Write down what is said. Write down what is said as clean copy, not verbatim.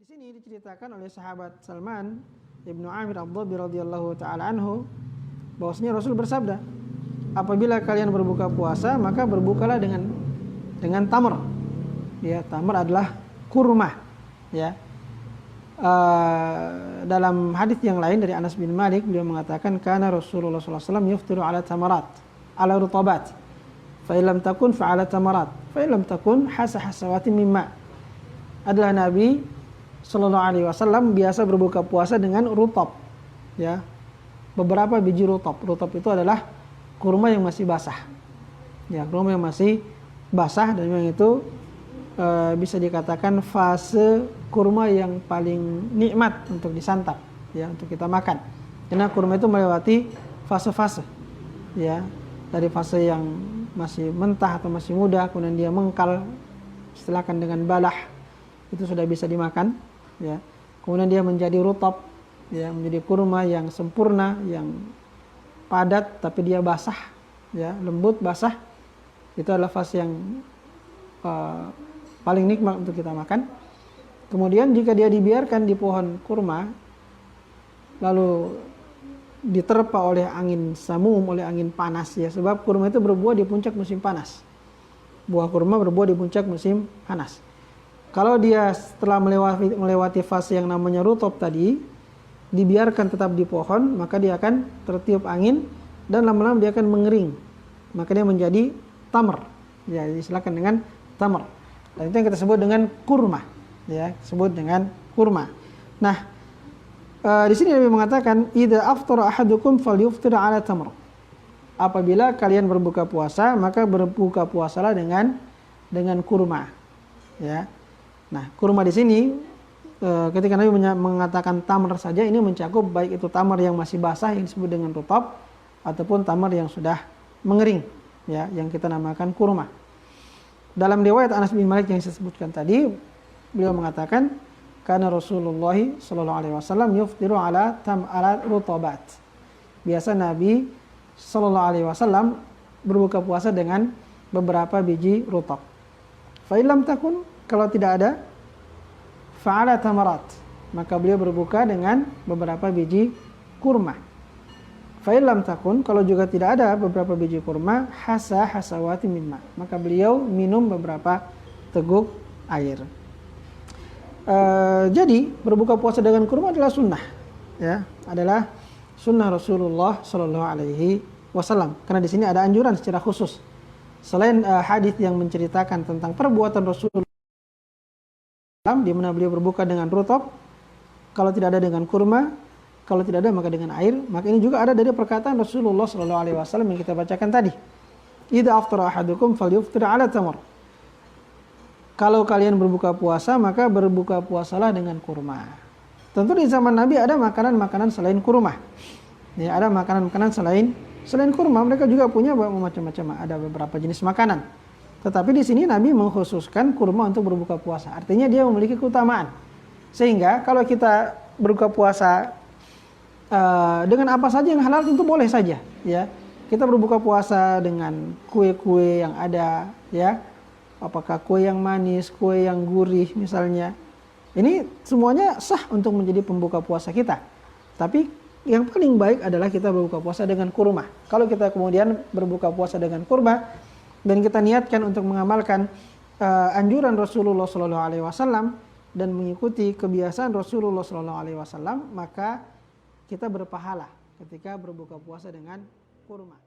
sini diceritakan oleh sahabat Salman Ibnu Amir Ad-Dhabi radhiyallahu taala anhu bahwasanya Rasul bersabda, apabila kalian berbuka puasa maka berbukalah dengan tamr. Ya, tamr adalah kurma. Ya. Dalam hadis yang lain dari Anas bin Malik beliau mengatakan kana Rasulullah sallallahu alaihi wasallam yuftiru ala tamarat, ala rutabat. Fa illam takun fa ala tamarat, fa illam takun hasawati mimma. Adalah Nabi Sallallahu Alaihi Wasallam biasa berbuka puasa dengan rutab, ya, beberapa biji rutab. Rutab itu adalah kurma yang masih basah, ya, kurma yang masih basah, dan memang itu bisa dikatakan fase kurma yang paling nikmat untuk disantap, ya, untuk kita makan. Karena kurma itu melewati fase-fase, ya, dari fase yang masih mentah atau masih muda, kemudian dia mengkal, istilahkan dengan balah, itu sudah bisa dimakan. Ya, kemudian dia menjadi rutab, ya, menjadi kurma yang sempurna, yang padat tapi dia basah, ya, lembut basah. Itu adalah fase yang paling nikmat untuk kita makan. Kemudian jika dia dibiarkan di pohon kurma lalu diterpa oleh angin samum, oleh angin panas, ya, sebab kurma itu berbuah di puncak musim panas. Buah kurma berbuah di puncak musim panas. Kalau dia setelah melewati fase yang namanya rutab tadi, dibiarkan tetap di pohon, maka dia akan tertiup angin dan lama-lama dia akan mengering. Maka dia menjadi tamr. Ya, disilakan dengan tamr. Dan itu yang kita sebut dengan kurma. Ya, sebut dengan kurma. Nah, di sini Nabi mengatakan, "Idza aftara ahadukum falyuftir 'ala tamr." Apabila kalian berbuka puasa, maka berbuka puasalah dengan kurma. Ya. Nah, kurma di sini ketika Nabi mengatakan tamar saja, ini mencakup baik itu tamar yang masih basah yang disebut dengan rutab ataupun tamar yang sudah mengering, ya, yang kita namakan kurma. Dalam riwayat Anas bin Malik yang saya sebutkan tadi, beliau mengatakan karena Rasulullah sallallahu alaihi wasallam yuftiru ala rutabat. Biasa Nabi sallallahu alaihi wasallam berbuka puasa dengan beberapa biji rutab. Fa illam takun, kalau tidak ada, fa'ala tamarat, maka beliau berbuka dengan beberapa biji kurma. Fa'ilam takun, kalau juga tidak ada beberapa biji kurma, hasawati mimma, maka beliau minum beberapa teguk air. Jadi berbuka puasa dengan kurma adalah sunnah, ya, adalah sunnah Rasulullah Sallallahu Alaihi Wasallam. Karena di sini ada anjuran secara khusus. Selain hadis yang menceritakan tentang perbuatan Rasulullah di mana beliau berbuka dengan rutab, kalau tidak ada dengan kurma, kalau tidak ada maka dengan air. Maka ini juga ada dari perkataan Rasulullah sallallahu alaihi wasallam yang kita bacakan tadi. Idza aftara ahadukum falyuftir 'ala tamr. Kalau kalian berbuka puasa, maka berbuka puasalah dengan kurma. Tentu di zaman Nabi ada makanan-makanan selain kurma. Ya, ada makanan-makanan selain kurma, mereka juga punya macam-macam, ada beberapa jenis makanan. Tetapi di sini Nabi mengkhususkan kurma untuk berbuka puasa. Artinya dia memiliki keutamaan. Sehingga kalau kita berbuka puasa dengan apa saja yang halal tentu boleh saja, ya. Kita berbuka puasa dengan kue-kue yang ada, ya. Apakah kue yang manis, kue yang gurih misalnya. Ini semuanya sah untuk menjadi pembuka puasa kita. Tapi yang paling baik adalah kita berbuka puasa dengan kurma. Kalau kita kemudian berbuka puasa dengan kurma dan kita niatkan untuk mengamalkan anjuran Rasulullah Sallallahu Alaihi Wasallam dan mengikuti kebiasaan Rasulullah Sallallahu Alaihi Wasallam, maka kita berpahala ketika berbuka puasa dengan kurma.